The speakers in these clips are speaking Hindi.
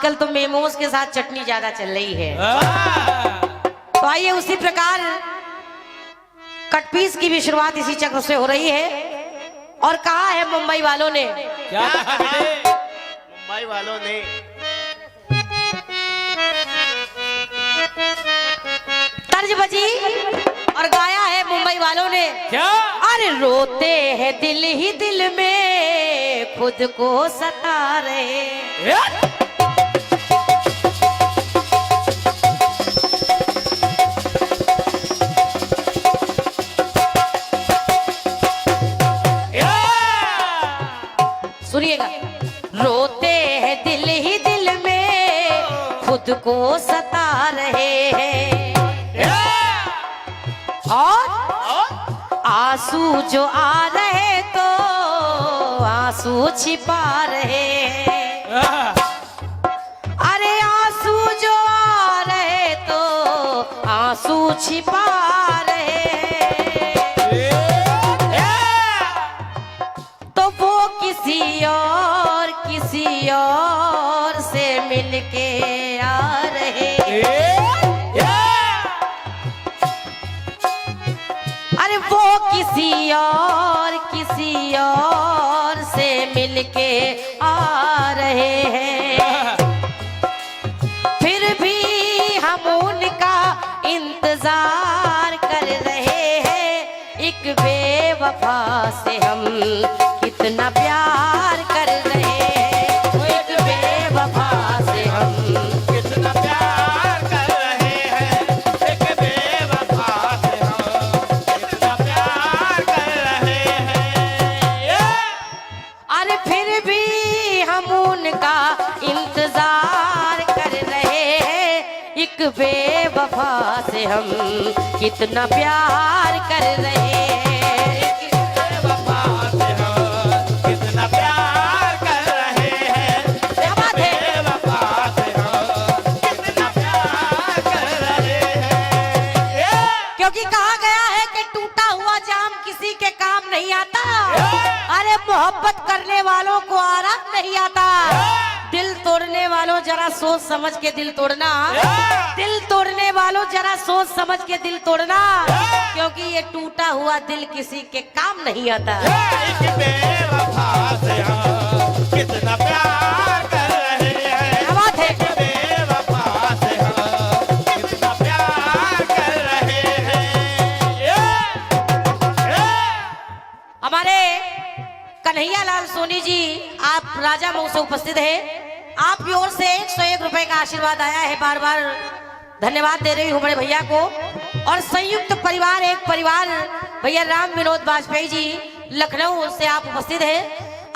आजकल तो मेमोज के साथ चटनी ज्यादा चल रही है। तो आइए उसी प्रकार कटपीस की भी शुरुआत इसी चक्र से हो रही है। और कहा है मुंबई वालों ने, क्या मुंबई वालों ने तर्ज बजी और गाया है मुंबई वालों ने। क्या? अरे रोते हैं दिल ही दिल में खुद को सता रहे। सुनिएगा, रोते हैं दिल ही दिल में खुद को सता रहे हैं, और आंसू जो आ रहे तो आंसू छिपा रहे हैं। अरे आंसू जो आ रहे तो आंसू छिपा रहे हैं। तो वो किसी और से मिलके आ रहे हैं। अरे वो किसी और से मिलके आ रहे हैं। फिर भी हम उनका इंतजार कर रहे हैं। एक बेवफा से हम कितना प्यार कर रहे हैं। एक बेवफा से हम कितना प्यार कर रहे हैं। एक बेवफा से हम कितना प्यार कर रहे हैं। अरे फिर भी हम उनका इंतजार कर रहे हैं। एक बेवफा से हम कितना प्यार कर रहे हैं। एक बेवफा से हम कितना प्यार कर रहे हैं। क्या बात है? बेवफा से हम कितना प्यार कर रहे हैं। क्योंकि कहा गया है कि टूटा हुआ जाम किसी के काम नहीं आता। अरे मोहब्बत करने वालों को आराम नहीं आता। दिल तोड़ने वालों जरा सोच समझ के दिल तोड़ना। दिल तोड़ने वालों जरा सोच समझ के दिल तोड़ना, क्योंकि ये टूटा हुआ दिल किसी के काम नहीं आता। एक बेवफा से हम कितना प्यार कर रहे हैं। क्या बात है? बेवफा से हम कितना प्यार कर रहे हैं। हमारे कन्हैया लाल सोनी जी, आप राजा मऊ से उपस्थित हैं। आपकी ओर से 101 रुपए का आशीर्वाद आया है। बार बार धन्यवाद दे रही हूँ बड़े भैया को। और संयुक्त परिवार, एक परिवार, भैया राम विनोद वाजपेयी जी लखनऊ से आप उपस्थित हैं।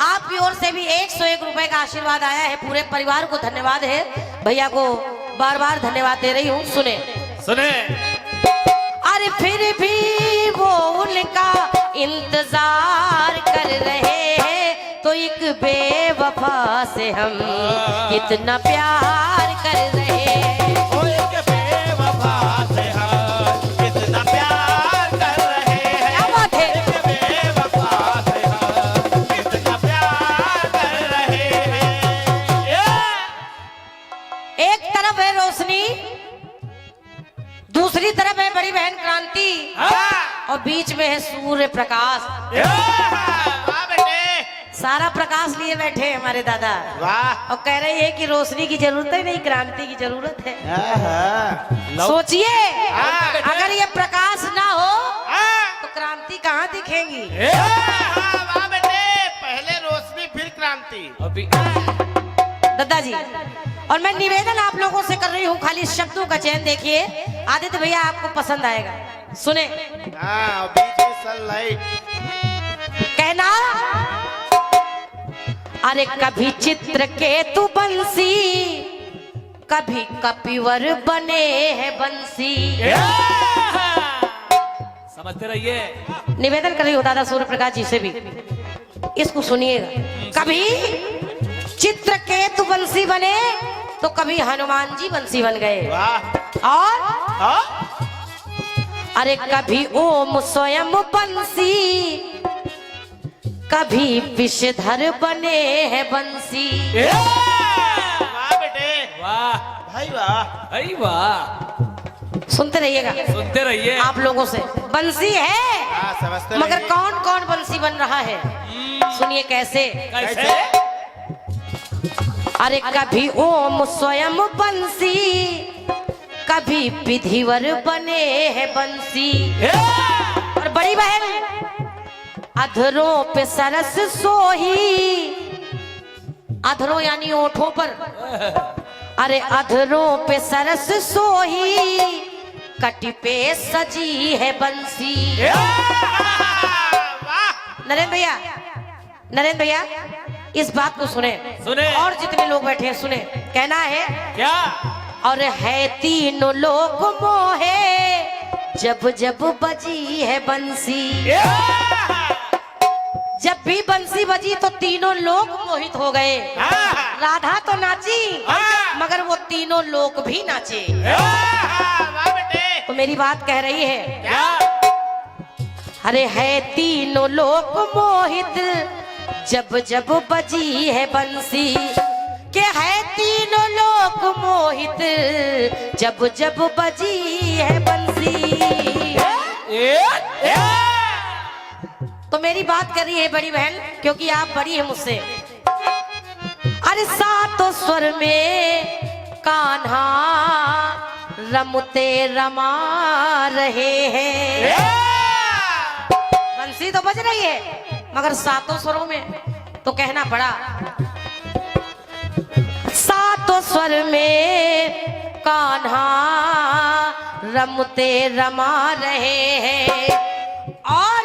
आपकी ओर से भी 101 रुपए का आशीर्वाद आया है। पूरे परिवार को धन्यवाद है। भैया को बार बार धन्यवाद दे रही हूँ। सुने सुने। अरे फिर भी वो उनका इंतजार कर रहे हैं। तो एक बेवफा से हम कितना प्यार कर रहे हैं। ओ एक बेवफा से हम कितना प्यार कर रहे हैं। क्या बात है? एक बेवफा से हम कितना प्यार कर रहे हैं। एक तरफ है रोशनी, दूसरी तरफ है बड़ी बहन क्रांति, और बीच में है सूर्य प्रकाश। वाह बेटे, सारा प्रकाश लिए बैठे हैं हमारे दादा। वाह। और कह रही है कि रोशनी की जरूरत है नहीं, क्रांति की जरूरत है। हाँ। सोचिए, हाँ। अगर ये प्रकाश ना हो तो क्रांति कहाँ दिखेंगी। वाह बेटे, पहले रोशनी फिर क्रांति। अभी दादा जी, और मैं निवेदन आप लोगों से कर रही हूँ, खाली शब्दों का चयन देखिए। आदित्य भैया आपको पसंद आएगा। सुने, हाँ, बीच में सनलाइट। कहना, अरे कभी चित्र केतु बंसी, कभी कपिवर बने हैं बंसी। समझते रहिए। निवेदन कर रही हूँ दादा सूर्य प्रकाश जी से भी, इसको सुनिएगा। कभी चित्र केतु बंसी बने तो कभी हनुमान जी बंसी बन गए। वाह। और अरे कभी ओम स्वयं बंसी, कभी विषधर बने हैं बंसी। वाह बेटे। वाह अरे वाह, सुनते रहिएगा सुनते रहिए। आप लोगों से। बंसी है हाँ, समझते मगर रहिए। कौन कौन बंसी बन रहा है, सुनिए कैसे। कैसे? अरे कभी ओम स्वयं बंसी, कभी विधिवर बने हैं बंसी। और बड़ी बहन अधरों पे सरस सोही, अधरों यानी ओठों पर, अरे अधरों पे सरस सोही, कटी पे सजी है बंसी। नरेंद्र भैया, नरेंद्र भैया इस बात को सुने, सुने। और जितने लोग बैठे हैं सुने। कहना है क्या? और है तीनों लोग मोहे, जब जब बजी है बंसी। जब भी बंसी बजी तो तीनों लोग मोहित हो गए। राधा तो नाची मगर वो तीनों लोग भी नाचे। तो मेरी बात कह रही है क्या? अरे है तीनों लोग मोहित, जब जब बजी है बंसी। के है तीनों लोग मोहित, जब जब बजी है बंसी। तो मेरी बात कर रही है बड़ी बहन, क्योंकि आप बड़ी है मुझसे। अरे सातों स्वर में कान्हा रमते रमा रहे हैं। बंसी तो बज रही है मगर सातों स्वरों में, तो कहना पड़ा सातों स्वर में कान्हा रमते रमा रहे हैं। और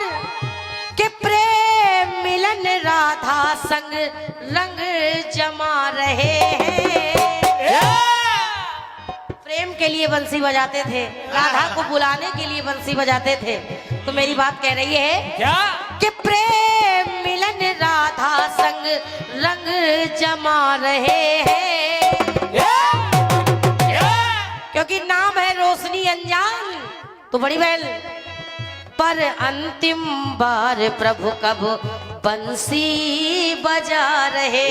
के प्रेम मिलन राधा संग रंग जमा रहे हैं। प्रेम के लिए बंसी बजाते थे, राधा को बुलाने के लिए बंसी बजाते थे। तो मेरी बात कह रही है क्या? कि प्रेम मिलन राधा संग रंग जमा रहे हैं। क्योंकि नाम है रोशनी अनजान। तो बड़ी बहन पर अंतिम बार प्रभु कब बंसी बजा रहे।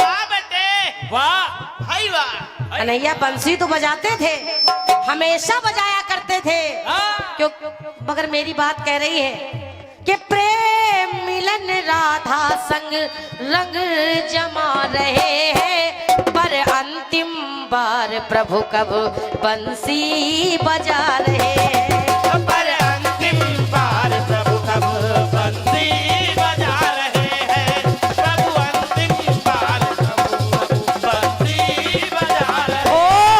वाह बेटे वाह, हाय वाह। कन्हैया बंसी तो बजाते थे, हमेशा बजाया करते थे। क्यों? मगर मेरी बात कह रही है कि प्रेम मिलन राधा संग रंग जमा रहे हैं। पर अंतिम बार प्रभु कब बंसी बजा रहे हैं। पर अंतिम बार प्रभु कब बंसी बजा रहे हैं। प्रभु अंतिम बार प्रभु बंसी बजा रहे हैं।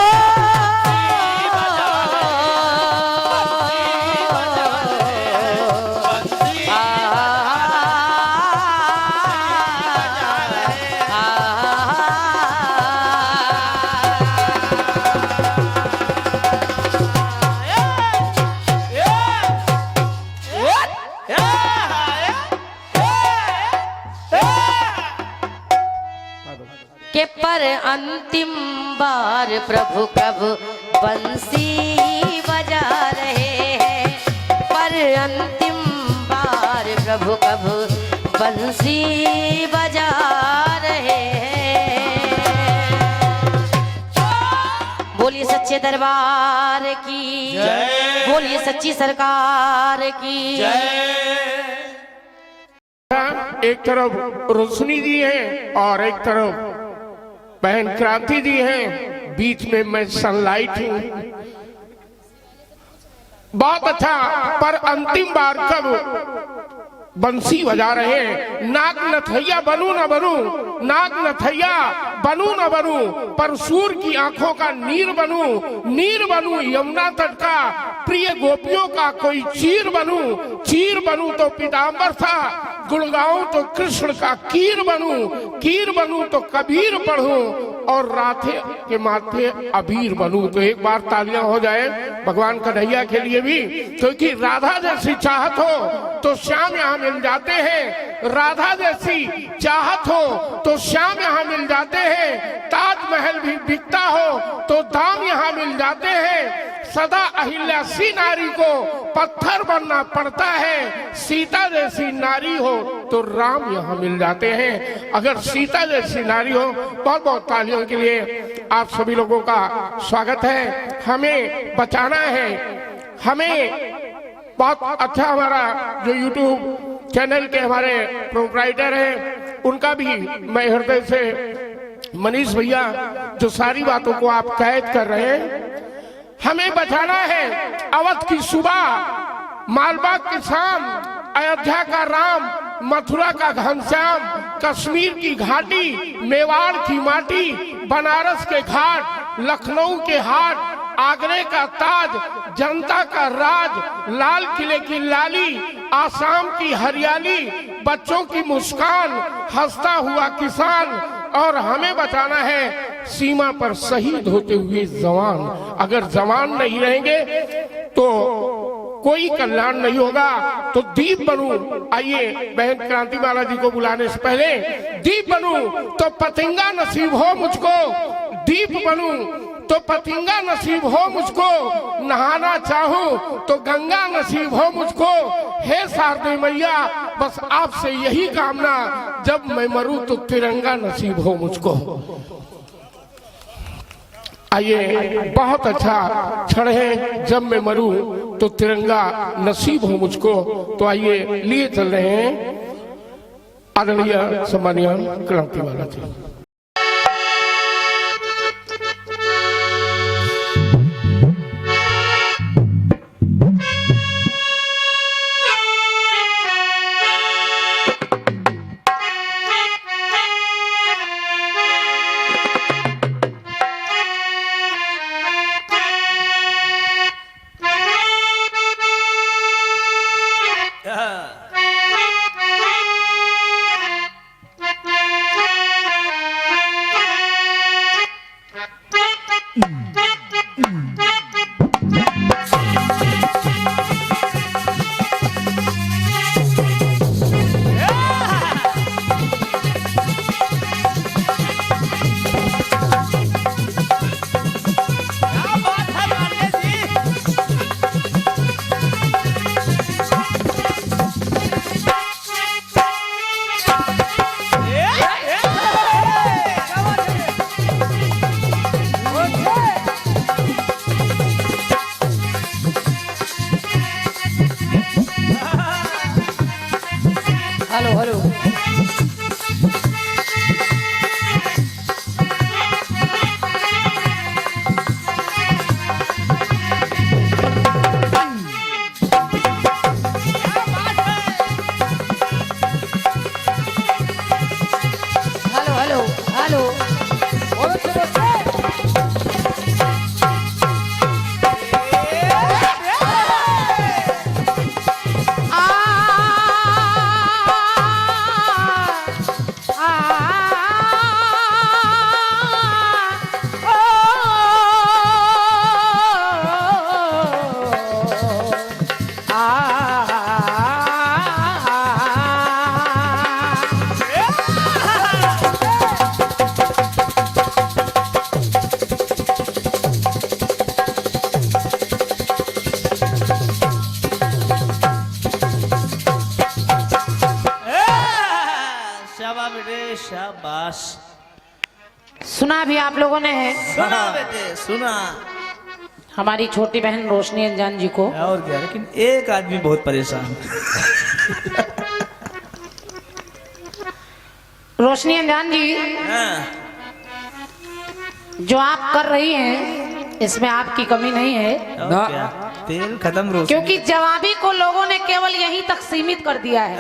के पर अंतिम बार प्रभु कब बंसी बजा रहे हैं। पर अंतिम बार प्रभु कब बंसी बजा रहे हैं। बोलिए सच्चे दरबार की जय। बोलिए सच्ची सरकार की एक तरफ रोशनी जी है और एक तरफ बहन क्रांति जी है, बीच में मैं सनलाइट हूँ। बहुत अच्छा। पर अंतिम बार कब बंसी बजा रहे हैं। नाग नथैया बनू न बनू, नाग नथैया बनू न बनू, पर सूर की आंखों का नीर बनू, नीर बनू यमुना तट का प्रिय गोपियों का कोई चीर बनू, चीर बनू तो पीताम्बर था, गुड़गांव तो कृष्ण का कीर बनू तो कबीर पढ़ूं, और राधे के माथे अबीर बनू। तो एक बार तालियां हो जाए भगवान कन्हैया के लिए भी, क्योंकि राधा जैसी चाहत हो तो श्याम यहाँ मिल जाते हैं। राधा जैसी चाहत हो तो श्याम यहाँ मिल जाते हैं। ताजमहल भी बिकता हो तो दाम यहाँ मिल जाते हैं। सदा अहिल्या सी नारी को पत्थर बनना पड़ता है, सीता जैसी नारी हो तो राम यहाँ मिल जाते हैं। अगर सीता जैसी नारी हो, बहुत बहुत तालियों के लिए आप सभी लोगों का स्वागत है। हमें बचाना है, हमें बहुत अच्छा हमारा जो YouTube चैनल के हमारे प्रोप्राइटर हैं उनका भी मैं हृदय से, मनीष भैया जो सारी बातों को आप कैद कर रहे हैं, हमें बचाना है। अवध की सुबह, मालवा की शाम, अयोध्या का राम, मथुरा का घनश्याम, कश्मीर की घाटी, मेवाड़ की माटी, बनारस के घाट, लखनऊ के हाट, आगरे का ताज, जनता का राज, लाल किले की लाली, आसाम की हरियाली, बच्चों की मुस्कान, हंसता हुआ किसान, और हमें बचाना है सीमा पर शहीद होते हुए जवान। अगर जवान नहीं रहेंगे तो कोई कल्याण नहीं होगा। तो दीप बनूं, आइए बहन क्रांतिमाला जी को बुलाने से पहले, दीप बनूं तो पतंगा नसीब हो मुझको, दीप बनूं तो पतंगा नसीब हो मुझको, नहाना चाहूं तो गंगा नसीब हो मुझको। हे शारदे मैया, बस आपसे यही कामना, जब मैं मरूं तो तिरंगा नसीब हो मुझको। आइए, बहुत अच्छा क्षण है, जब मैं मरूं तो तिरंगा नसीब हो मुझको। तो आइए लिए चल रहे हैं आदरणीय सम्मानीय क्रांतिमाला जी। हेलो हेलो हेलो शाबाश। सुना भी आप लोगों ने है, सुना बेटे सुना, हमारी छोटी बहन रोशनी अंजान जी को। और क्या, लेकिन एक आदमी बहुत परेशान। रोशनी अंजान जी, हाँ। जो आप कर रही हैं इसमें आपकी कमी नहीं है, और क्या, तेल खत्म रोशनी। क्योंकि जवाबी को लोगों ने केवल यहीं तक सीमित कर दिया है।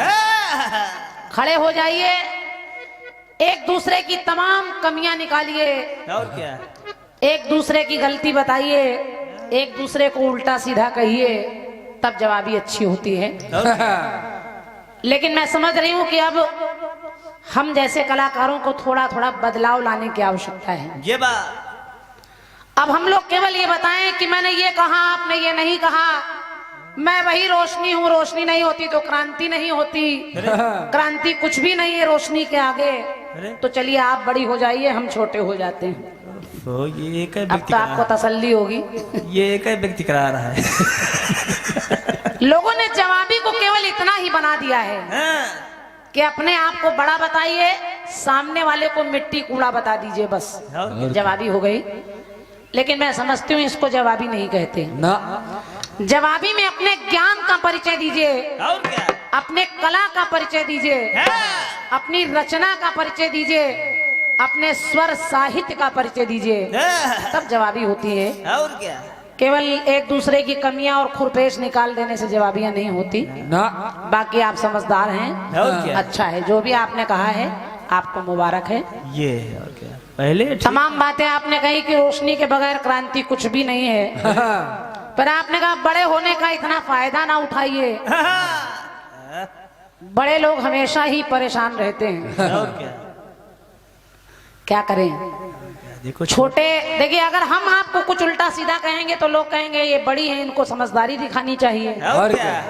खड़े हो जाइए, एक दूसरे की तमाम कमियां निकालिए, और क्या, एक दूसरे की गलती बताइए, एक दूसरे को उल्टा सीधा कहिए, तब जवाबी अच्छी होती है। लेकिन मैं समझ रही हूं कि अब हम जैसे कलाकारों को थोड़ा थोड़ा बदलाव लाने की आवश्यकता है। ये बात अब हम लोग केवल ये बताएं कि मैंने ये कहा, आपने ये नहीं कहा, मैं वही रोशनी हूँ, रोशनी नहीं होती तो क्रांति नहीं होती, क्रांति कुछ भी नहीं है रोशनी के आगे। तो चलिए आप बड़ी हो जाइए, हम छोटे हो जाते हैं। तो ये एक ही अब व्यक्ति तो आपको तसल्ली होगी। ये एक ही व्यक्ति करा रहा है। लोगों ने जवाबी को केवल इतना ही बना दिया है हाँ, कि अपने आप को बड़ा बताइए, सामने वाले को मिट्टी कूड़ा बता दीजिए, बस और जवाबी हो गई। लेकिन मैं समझती हूँ इसको जवाबी नहीं कहते। ना जवाबी में अपने ज्ञान का परिचय दीजिए, और क्या? अपने कला का परिचय दीजिए, हाँ, अपनी रचना का परिचय दीजिए, अपने स्वर साहित्य का परिचय दीजिए, हाँ, तब जवाबी होती है। और क्या? केवल एक दूसरे की कमियां और खुरपेश निकाल देने से जवाबियां नहीं होती। ना बाकी आप समझदार हैं, और क्या? अच्छा है, जो भी आपने कहा है आपको मुबारक है। ये है, और क्या? पहले ठीक- तमाम बातें आपने कही कि रोशनी के बगैर क्रांति कुछ भी नहीं है, पर आपने कहा बड़े होने का इतना फायदा ना उठाइए। बड़े लोग हमेशा ही परेशान रहते हैं, और क्या? क्या करें। देखो छोटे देखिए, अगर हम आपको कुछ उल्टा सीधा कहेंगे तो लोग कहेंगे ये बड़ी है, इनको समझदारी दिखानी चाहिए। और क्या?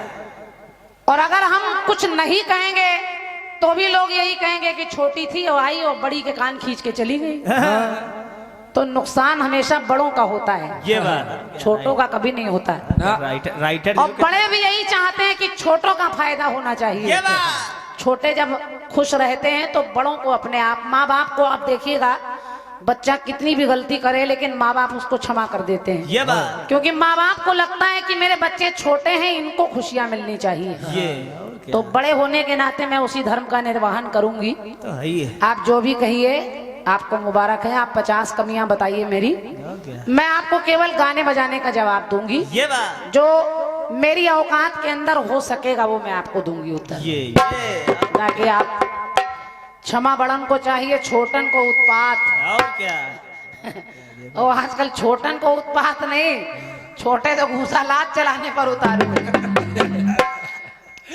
और अगर हम कुछ नहीं कहेंगे तो भी लोग यही कहेंगे कि छोटी थी और आई और बड़ी के कान खींच के चली गई। तो नुकसान हमेशा बड़ों का होता है, ये बात छोटों का कभी नहीं होता। ना राइटर और बड़े भी यही चाहते हैं कि छोटों का फायदा होना चाहिए। ये बात छोटे जब खुश रहते हैं तो बड़ों को अपने आप, माँ बाप को आप देखिएगा, बच्चा कितनी भी गलती करे लेकिन माँ बाप उसको क्षमा कर देते हैं, ये बात क्योंकि माँ बाप को लगता है कि मेरे बच्चे छोटे हैं, इनको खुशियां मिलनी चाहिए। ये और क्या? तो बड़े होने के नाते मैं उसी धर्म का निर्वहन करूंगी। तो है ही है। आप जो भी कहिए आपको मुबारक है। आप 50 कमियां बताइए मेरी, और क्या? मैं आपको केवल गाने बजाने का जवाब दूंगी। ये बात जो मेरी औकात के अंदर हो सकेगा वो मैं आपको दूंगी उत्तर, ये ताकि आप क्षमा बड़न को चाहिए, छोटन को उत्पात। और क्या? और आजकल छोटन को उत्पात नहीं, छोटे तो घूसा लाद चलाने पर उतारू।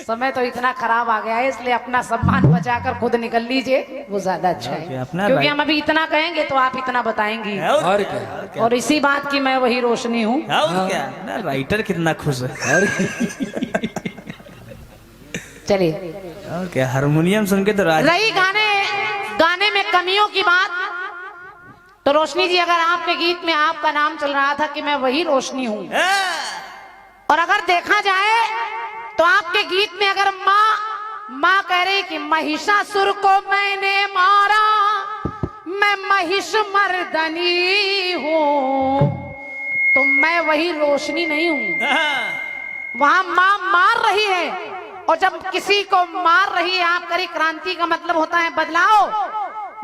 समय तो इतना खराब आ गया है, इसलिए अपना सम्मान बचाकर खुद निकल लीजिए, वो ज्यादा अच्छा ओके, है। अपना क्योंकि राइट- हम अभी इतना कहेंगे तो आप इतना बताएंगी, और क्या? और इसी बात की मैं वही रोशनी हूँ। और क्या ना, राइटर कितना खुश है। और चलिए, और क्या, हारमोनियम सुन के तो राज रही गाने में कमियों की बात, तो रोशनी जी अगर आपके गीत में आपका नाम चल रहा था कि मैं वही रोशनी हूँ, और अगर देखा जाए तो आपके गीत में अगर माँ कह रही कि महिषासुर को मैंने मारा, मैं महिष मर्दनी हूँ, तो मैं वही रोशनी नहीं हूँ। वहां माँ मार रही है, और जब किसी को मार रही है आप करी, क्रांति का मतलब होता है बदलाव।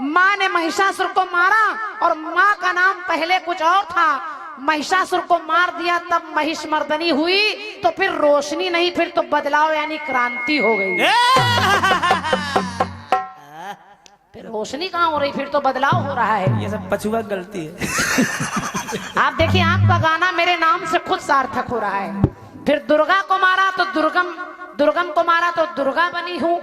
माँ ने महिषासुर को मारा और माँ का नाम पहले कुछ और था, महिषासुर को मार दिया तब महिष मर्दनी हुई, तो फिर रोशनी नहीं, फिर तो बदलाव यानी क्रांति हो गई। फिर रोशनी कहाँ हो रही, फिर तो बदलाव हो रहा है। ये सब पछुआ गलती है। आप देखिए, आपका गाना मेरे नाम से खुद सार्थक हो रहा है। फिर दुर्गा को मारा तो दुर्गम को मारा तो दुर्गा बनी हूँ,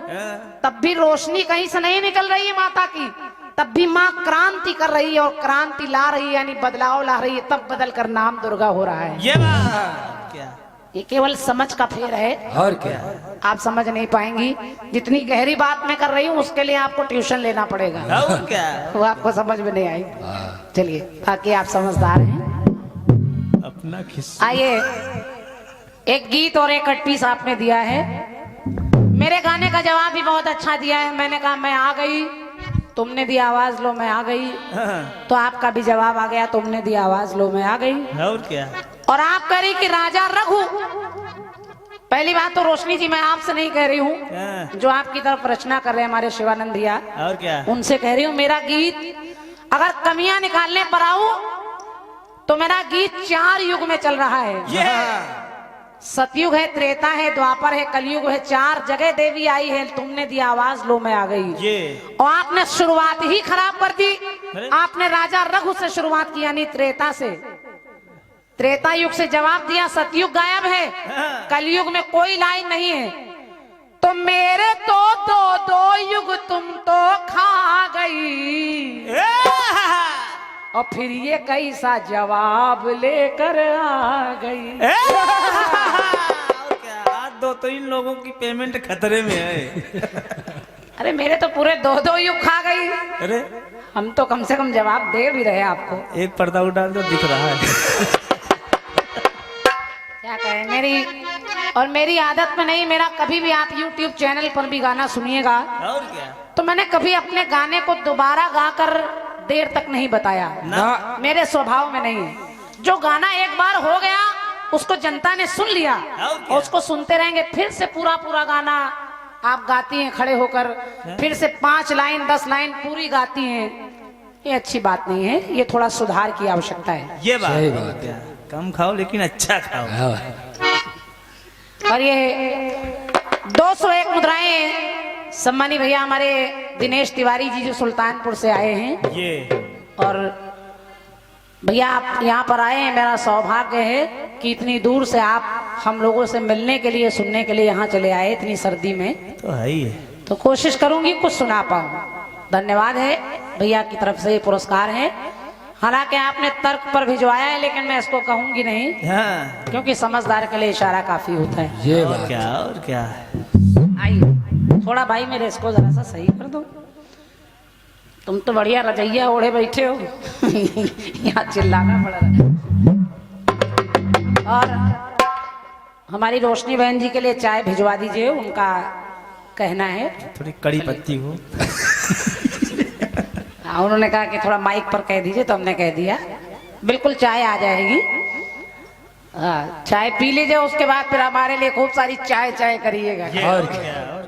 तब भी रोशनी कहीं से नहीं निकल रही है माता की, तब भी माँ क्रांति कर रही है, और क्रांति ला रही है यानी बदलाव ला रही है, तब बदल कर नाम दुर्गा हो रहा है। ये बात क्या? ये केवल समझ का फेर है, और क्या? आप समझ नहीं पाएंगी। जितनी गहरी बात मैं कर रही हूँ उसके लिए आपको ट्यूशन लेना पड़ेगा, और क्या? वो आपको समझ में नहीं आई। चलिए, बाकी आप समझदार हैं। अपना खिस्सा आइए, एक गीत और एक कट पीस आपने दिया है। मेरे गाने का जवाब भी बहुत अच्छा दिया है। मैंने कहा मैं आ गई, तुमने दी आवाज, लो मैं आ गई। तो आपका भी जवाब आ गया, तुमने दी आवाज, लो मैं आ गई। और क्या? और आप कह रही कि राजा रघु, पहली बात तो रोशनी जी मैं आपसे नहीं कह रही हूँ, जो आपकी तरफ रचना कर रहे हैं हमारे शिवानंद भैया, और क्या? उनसे कह रही हूँ मेरा गीत अगर कमियां निकालने पर आऊं तो मेरा गीत 4 युग में चल रहा है। सतयुग है, त्रेता है, द्वापर है, कलयुग है, 4 जगह देवी आई है। तुमने दी आवाज, लो मैं आ गई। ये और आपने शुरुआत ही खराब कर दी। आपने राजा रघु से शुरुआत की, यानी त्रेता से। त्रेता युग से जवाब दिया, सतयुग गायब है, कलयुग में कोई लाइन नहीं है। तो मेरे तो दो युग तुम तो खा गई, और फिर ये कैसा जवाब लेकर आ गई। और क्या? आज 2-3 लोगों की पेमेंट खतरे में है। अरे मेरे तो पूरे 2 युग खा गई। अरे हम तो कम से कम जवाब दे भी रहे हैं आपको। एक पर्दा उठा तो दिख रहा है। क्या कहें, मेरी आदत में नहीं। मेरा कभी भी आप YouTube चैनल पर भी गाना सुनिएगा और क्या तो मैंने कभी अपने गाने को दोबारा गाकर देर तक नहीं बताया ना। मेरे स्वभाव में नहीं है। जो गाना एक बार हो गया उसको जनता ने सुन लिया और क्या? और उसको सुनते रहेंगे। फिर से पूरा गाना आप गाती हैं खड़े होकर, फिर से 5 लाइन 10 लाइन पूरी गाती हैं, ये अच्छी बात नहीं है। ये थोड़ा सुधार की आवश्यकता है। ये बात और क्या, कम खाओ लेकिन अच्छा खाओ। और ये 201 मुद्राएं सम्मानी भैया हमारे दिनेश तिवारी जी जो सुल्तानपुर से आए हैं। ये और भैया आप यहाँ पर आए हैं, मेरा सौभाग्य है कि इतनी दूर से आप हम लोगों से मिलने के लिए सुनने के लिए यहाँ चले आए इतनी सर्दी में। तो है ही है। तो कोशिश करूंगी कुछ सुना पाऊँ। धन्यवाद है भैया की तरफ से, ये पुरस्कार है। हालांकि आपने तर्क पर भिजवाया है लेकिन मैं इसको कहूंगी नहीं, हाँ। क्योंकि समझदार के लिए इशारा काफी होता है। ये और क्या और क्या। आइए थोड़ा भाई मेरे इसको जरा सा सही कर दो। तुम तो बढ़िया रजैया ओढ़े बैठे हो। यहाँ चिल्लाना पड़ रहा है। और हमारी रोशनी बहन जी के लिए चाय भिजवा दीजिए, उनका कहना है। थोड़ी कड़ी पत्ती हो। हाँ, उन्होंने कहा कि थोड़ा माइक पर कह दीजिए तो हमने कह दिया। बिल्कुल चाय आ जाएगी। हाँ, चाय पी लीजिए, उसके बाद फिर हमारे लिए खूब सारी चाय करिएगा। और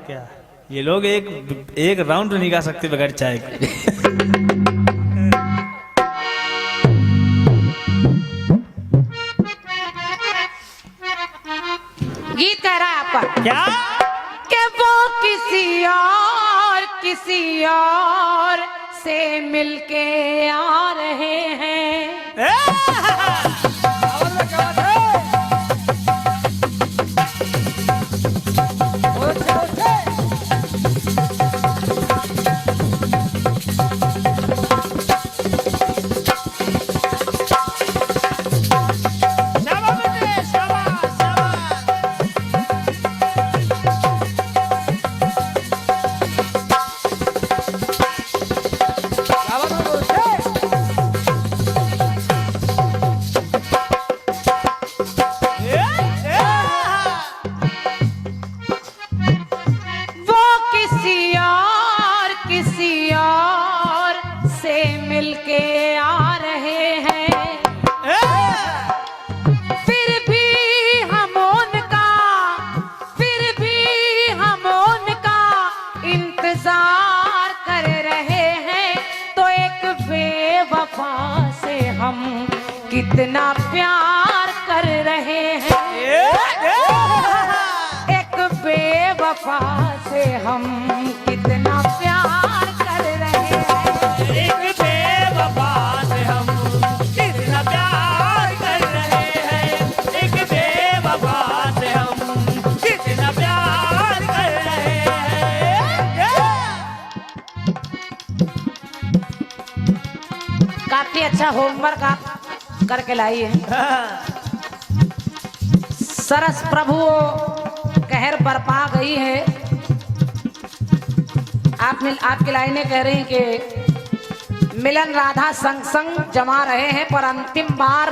क्या ये लोग एक राउंड नहीं गा सकते बगैर चाय के। गीत कह रहा है आपका क्या कि वो किसी और से मिलके आ रहे हैं। कितना प्यार कर रहे हैं, एक बेवफा से हम कितना प्यार कर रहे हैं। एक बेवफा से हम कितना प्यार कर रहे हैं। एक बेवफा से हम कितना प्यार कर रहे हैं। काफी अच्छा होमवर्क आप करके लाई है। सरस प्रभु कहर बरपा गई है। आपकी लाइनें कह रही कि मिलन राधा संग संग जमा रहे हैं, पर अंतिम बार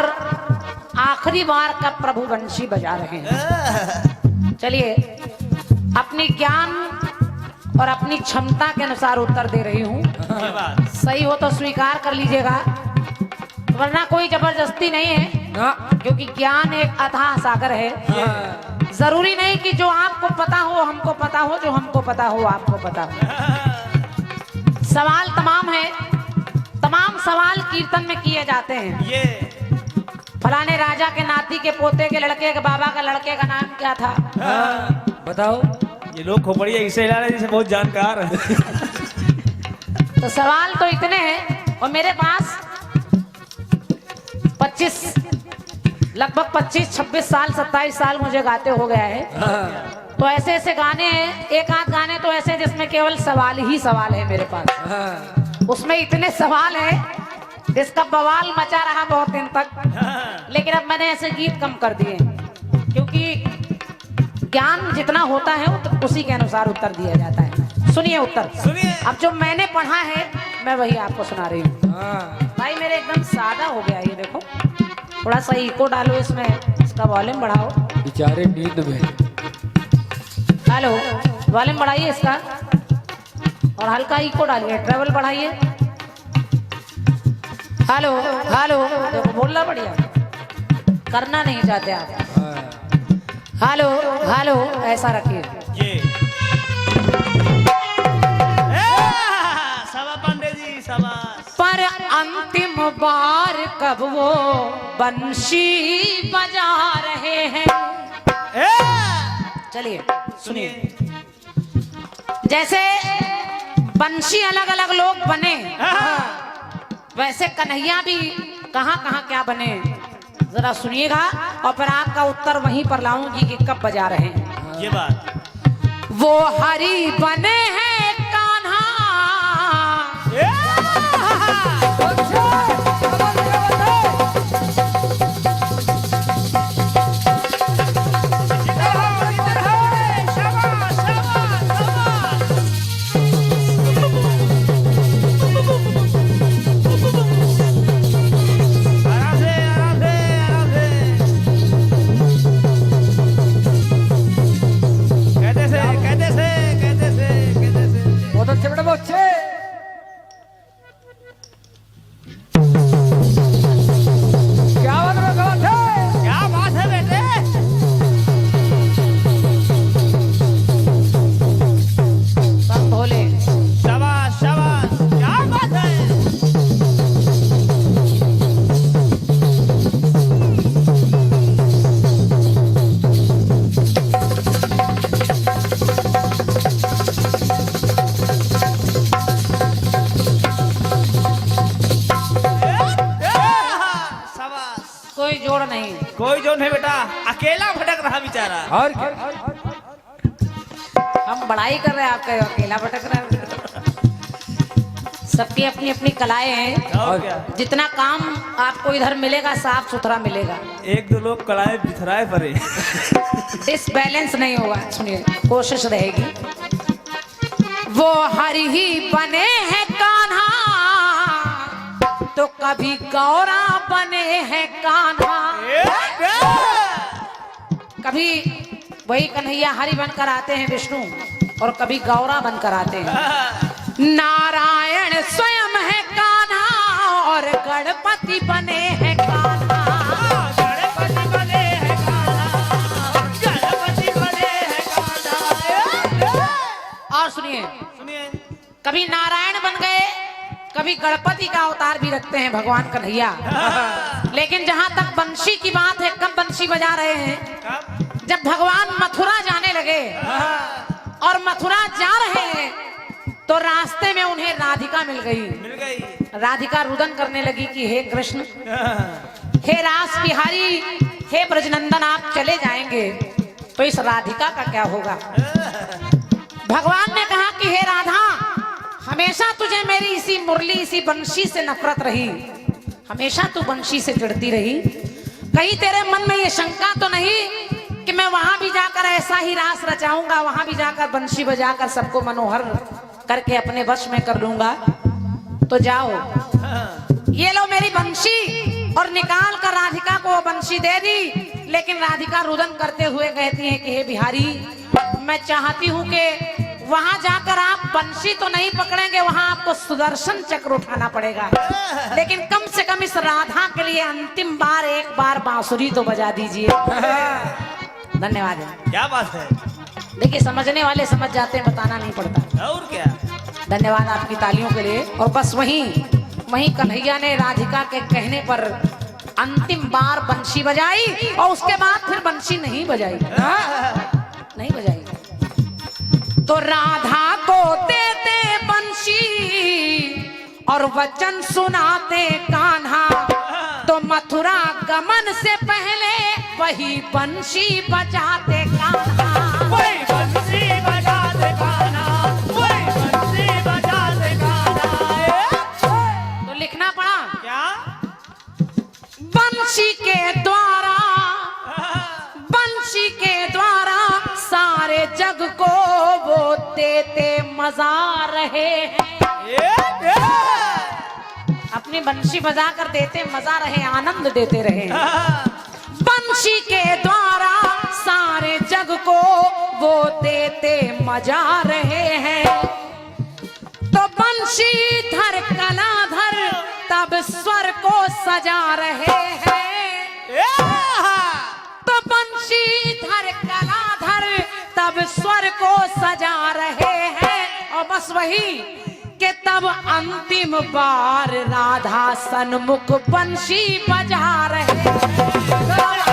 आखिरी बार का प्रभु बंशी बजा रहे हैं। चलिए, अपनी ज्ञान और अपनी क्षमता के अनुसार उत्तर दे रही हूँ। सही हो तो स्वीकार कर लीजिएगा, वरना कोई जबरदस्ती नहीं है, क्योंकि ज्ञान एक अथाह सागर है। जरूरी नहीं कि जो आपको पता हो हमको पता हो, जो हमको पता हो आपको पता हो। सवाल तमाम है, तमाम सवाल कीर्तन में किए जाते हैं। ये फलाने राजा के नाती के पोते के लड़के के बाबा का लड़के का नाम क्या था? बताओ। ये लोग खोपड़िया इसे हिला रहे जैसे बहुत जानकार है। तो सवाल तो इतने हैं, और मेरे पास लगभग 25-26 साल 27 साल मुझे गाते हो गया है। तो ऐसे ऐसे गाने हैं, एक आध गाने तो ऐसे जिसमें केवल सवाल ही सवाल है मेरे पास। उसमें इतने सवाल हैं जिसका बवाल मचा रहा बहुत दिन तक। लेकिन अब मैंने ऐसे गीत कम कर दिए, क्योंकि ज्ञान जितना होता है उसी के अनुसार उत्तर दिया जाता है। सुनिए उत्तर। सुनिए। अब जो मैंने पढ़ा है मैं वही आपको सुना रही हूँ। भाई मेरे एकदम सादा हो गया ये देखो, थोड़ा सा इको डालो इसमें, इसका वॉल्यूम बढ़ाओ। बेचारे नींद में। हेलो, वॉल्यूम बढ़ाइए इसका और हल्का इको डालिए, ट्रेवल बढ़ाइए। हेलो हेलो, देखो बोलना बढ़िया, करना नहीं चाहते आप। हेलो हेलो ऐसा रखिए। ये सभा पांडे जी सभा। पर अंतिम बार कब वो बंशी बजा रहे हैं। चलिए सुनिए। जैसे बंशी अलग अलग लोग बने, वैसे कन्हैया भी कहाँ कहाँ क्या बने, जरा सुनिएगा और फिर आपका उत्तर वहीं पर लाऊंगी कि कब बजा रहे हैं। ये बात वो हरि बने हैं कान्हा, कोई जो नहीं बेटा, अकेला भटक रहा बेचारा। और क्या? हम बड़ाई कर रहे हैं आपका, अकेला भटक रहा है। सबकी अपनी अपनी कलाएं हैं, और क्या? जितना काम आपको इधर मिलेगा साफ सुथरा मिलेगा, एक दो लोग कलाएं बिथराए पड़े। डिसबैलेंस नहीं होगा। सुनिए, कोशिश रहेगी। वो हरि ही बने हैं कान्हा, तो कभी गौरा बने हैं कान्हा। कभी वही कन्हैया हरि बनकर आते हैं विष्णु, और कभी गौरा बनकर आते हैं। नारायण स्वयं है कान्हा और गणपति बने हैं कान्हा। गणपति बने हैं कान्हा, गणपति बने हैं कान्हा। और सुनिए, सुनिए, कभी नारायण बन गए, कभी गणपति का अवतार भी रखते हैं भगवान कन्हैया। लेकिन जहां तक बंशी की बात है, कब बंशी बजा रहे हैं? कब? जब भगवान मथुरा जाने लगे और मथुरा जा रहे हैं, तो रास्ते में उन्हें राधिका मिल गई। मिल गई। राधिका रुदन करने लगी कि हे कृष्ण, हे रास बिहारी, हे ब्रजनंदन, आप चले जाएंगे तो इस राधिका का क्या होगा? भगवान ने कहा कि हे राधा, हमेशा तुझे मेरी इसी मुरली, इसी बंशी से नफरत रही, हमेशा तू बंशी से चिढ़ती रही। कहीं तेरे मन में ये शंका तो नहीं कि मैं वहां भी जाकर ऐसा ही रास रचाऊंगा, वहां भी जाकर बंशी बजाकर सबको मनोहर करके अपने वश में कर लूंगा? तो जाओ, ये लो मेरी बंशी, और निकाल कर राधिका को बंशी दे दी। लेकिन राधिका रुदन करते हुए कहती है कि हे बिहारी, मैं चाहती हूँ कि वहां जाकर आप बंशी तो नहीं पकड़ेंगे, वहां आपको सुदर्शन चक्र उठाना पड़ेगा। लेकिन कम से कम इस राधा के लिए अंतिम बार एक बार बांसुरी तो बजा दीजिए। धन्यवाद। क्या बात है? देखिए, समझने वाले समझ जाते हैं, बताना नहीं पड़ता। और क्या? धन्यवाद आपकी तालियों के लिए। और बस वहीं कन्हैया ने राधिका के कहने पर अंतिम बार बंशी बजाई, और उसके बाद फिर बंशी नहीं बजाई, नहीं बजाई। तो राधा को देते बंशी और वचन सुनाते कान्हा, तो मथुरा गमन से पहले वही बंशी बजाते कान्हा। वही बंसी बजाते कान्हा, वही बंसी बजाते कान्हा। तो लिखना पड़ा क्या? बंशी के द्वारा, बंशी के द्वारा सारे जग को वो देते मजा रहे हैं। अपनी बंशी बजा कर देते मजा रहे, आनंद देते रहे। बंशी के द्वारा सारे जग को वो देते मजा रहे हैं। तो बंशी धर कलाधर तब स्वर को सजा रहे हैं। तो बंशी धर कलाधर तब स्वर को सजा रहे हैं। और बस वही कि तब अंतिम बार राधा सन्मुख बंशी बजा रहे हैं।